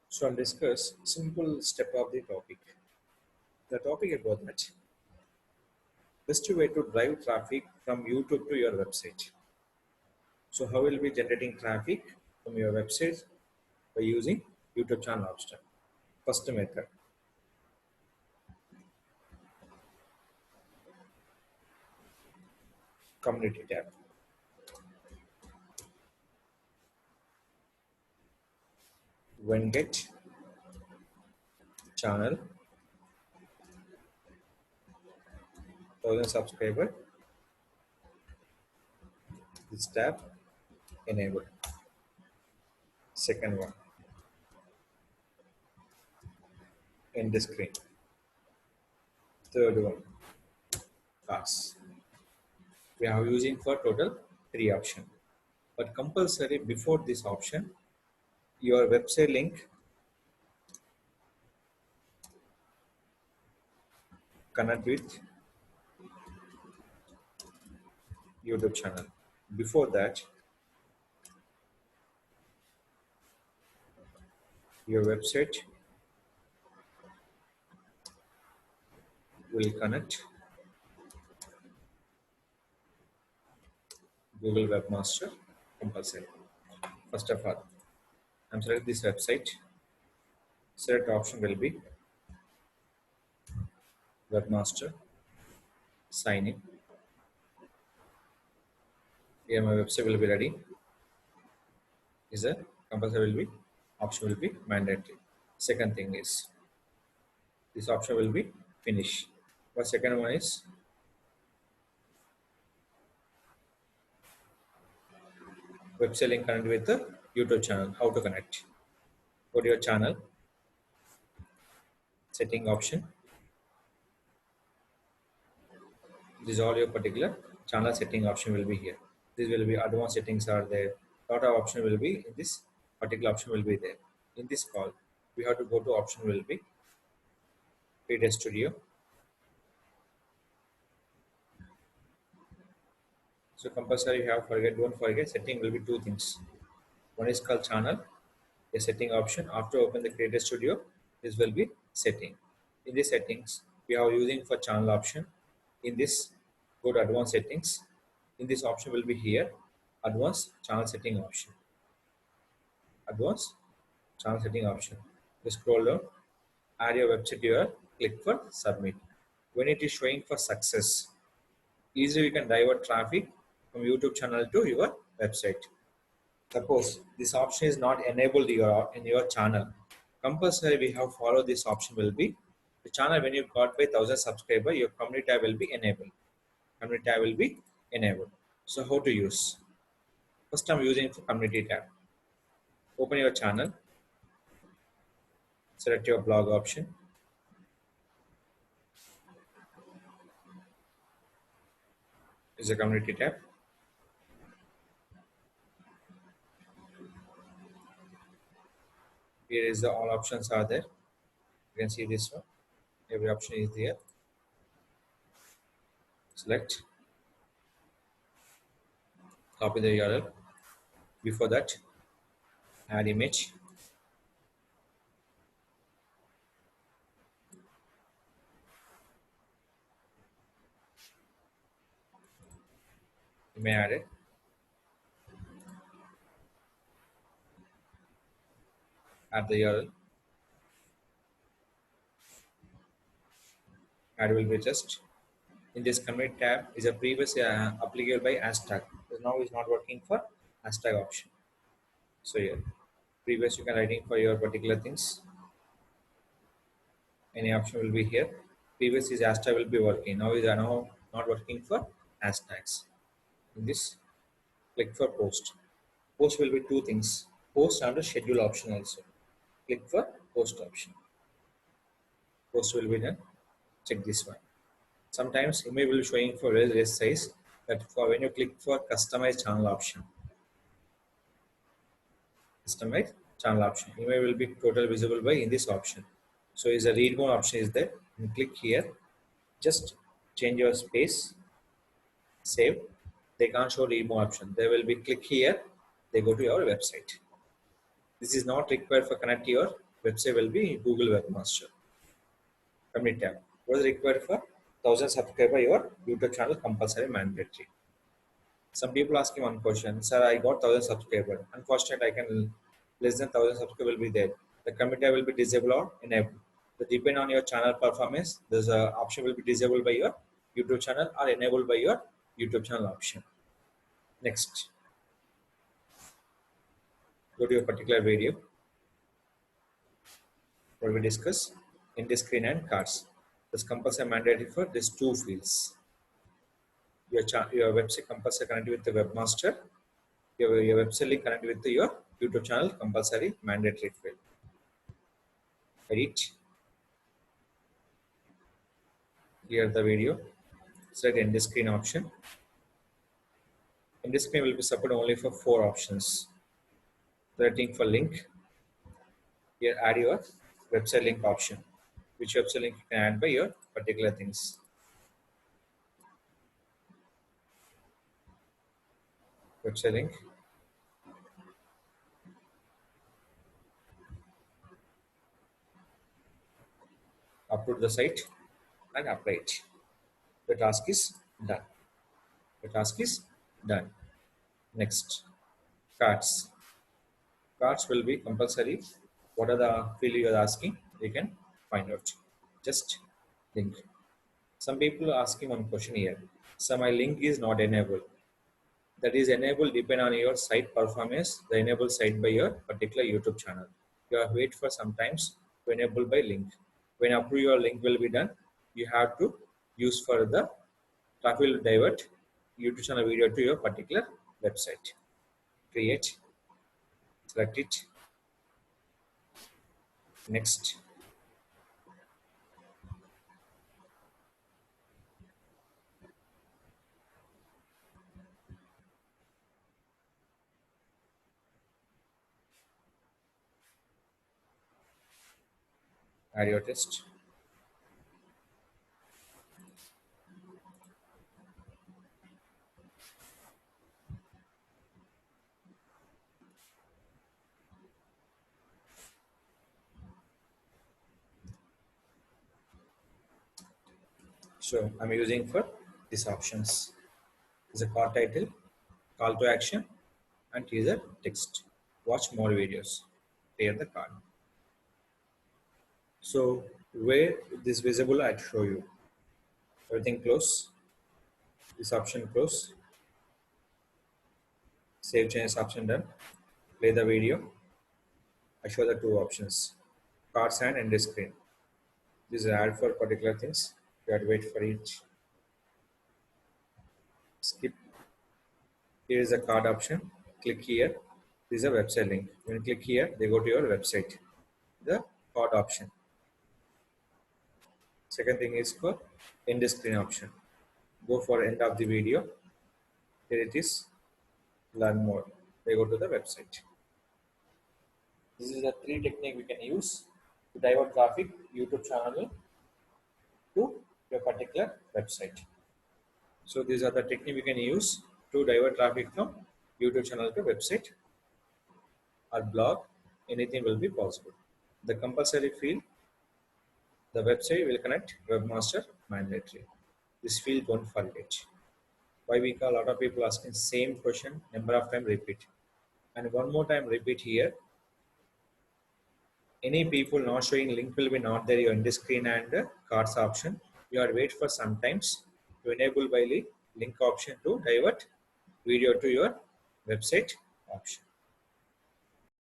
So I'll discuss simple step of the topic. The topic about that best way to drive traffic from YouTube to your website. So how will be generating traffic from your website by using YouTube channel option. First method, community tab. When get channel 1000 subscriber, this tab enabled. Second one, end the screen. Third one, cars. We are using for total 3 option. But compulsory before this option, your website link connect with YouTube channel. Before that, your website will connect Google Webmaster compulsory. First of all, I'm select this website. Select option will be Webmaster sign in. Here my website will be ready. Is a compulsory will be option will be mandatory. Second thing is this option will be finish. The second one is website link connect with the YouTube channel. How to connect? Go to your channel setting option. This is all your particular channel setting option will be here. This will be advanced settings are there. Lot of option will be in this particular option will be there. In this call, we have to go to option will be Create Studio. So compulsory you have don't forget setting will be two things. One is called channel, a setting option. After open the Create Studio, this will be setting. In the settings, we are using for channel option. In this, go to advanced settings. In this option will be here, advanced channel setting option. Advanced channel setting option. Just scroll down, add your website URL, click for submit. When it is showing for success, easily you can divert traffic from YouTube channel to your website. Suppose this option is not enabled in your channel. Compulsory we have followed this option will be the channel when you got by 1000 subscriber, your community tab will be enabled. Community tab will be enabled. So how to use? First I'm using for community tab. Open your channel. Select your blog option. Is a community tab. Here is the all options are there. You can see this one. Every option is there. Select. Copy the URL. Before that, add image. You may add it. Add the URL. Add will be just in this commit tab is a previous applicable by hashtag. So now is not working for hashtag option. So here, previous you can writing for your particular things. Any option will be here. Previous is hashtag will be working. Now is now not working for hashtags. In this, click for post. Post will be two things. Post under schedule option also. Click for post option. Post will be done. Check this one. Sometimes image will be showing for very less size. But for when you click for customize channel option, customize channel option, image will be total visible by in this option. So is a read more option is there. You click here. Just change your space. Save. They can't show read more option. They will be click here. They go to your website. This is not required for connect your website will be Google Webmaster. Community tab. What is required for 1000 subscriber your YouTube channel compulsory mandatory. Some people asking one question, sir, I got 1000 subscriber. Unfortunately, I can less than 1000 subscriber will be there. The community tab will be disabled or enabled. So depend on your channel performance, there's a option will be disabled by your YouTube channel or enabled by your YouTube channel option. Next, go to your particular video. What we discuss in this screen and cards. This compulsory mandatory for these two fields. Your website compulsory connected with the webmaster. Your website link connected with your YouTube channel compulsory mandatory field. Edit. Here the video. Select end screen option. End screen will be supported only for 4 options. Selecting for link. Here add your website link option. Which website link you can add by your particular things. Website link. Upload the site and apply it. The task is done. The task is done. Next, cards. Cards will be compulsory. What are the field you are asking? You can find out. Just link. Some people are asking one question here. So my link is not enabled. That is enabled depend on your site performance. The enable site by your particular YouTube channel. You have wait for sometimes to enable by link. When approve your link will be done, you have to use for the traffic will divert YouTube channel video to your particular website. Create. Select it. Next. Add your test. So I'm using for these options. Is a card title, call to action, and teaser text. Watch more videos. Clear the card. So where this visible, I'll show you. Everything close. This option close. Save changes option done. Play the video. I show the 2 options. Cards and end screen. This is add for particular things. You have to wait for each. Skip. Here is a card option. Click here. This is a website link. When you click here, they go to your website. The card option. Second thing is for end screen option. Go for end of the video. Here it is. Learn more. They go to the website. This is the 3 technique we can use to divert traffic YouTube channel to your particular website. So these are the technique we can use to divert traffic from YouTube channel to website or blog. Anything will be possible. The compulsory field, the website will connect webmaster mandatory. This field don't forget. Why? Because a lot of people asking same question, number of time repeat. And one more time repeat here. Any people not showing link will be not there. Your end screen and cards option. You are wait for sometimes to enable by link option to divert video to your website option.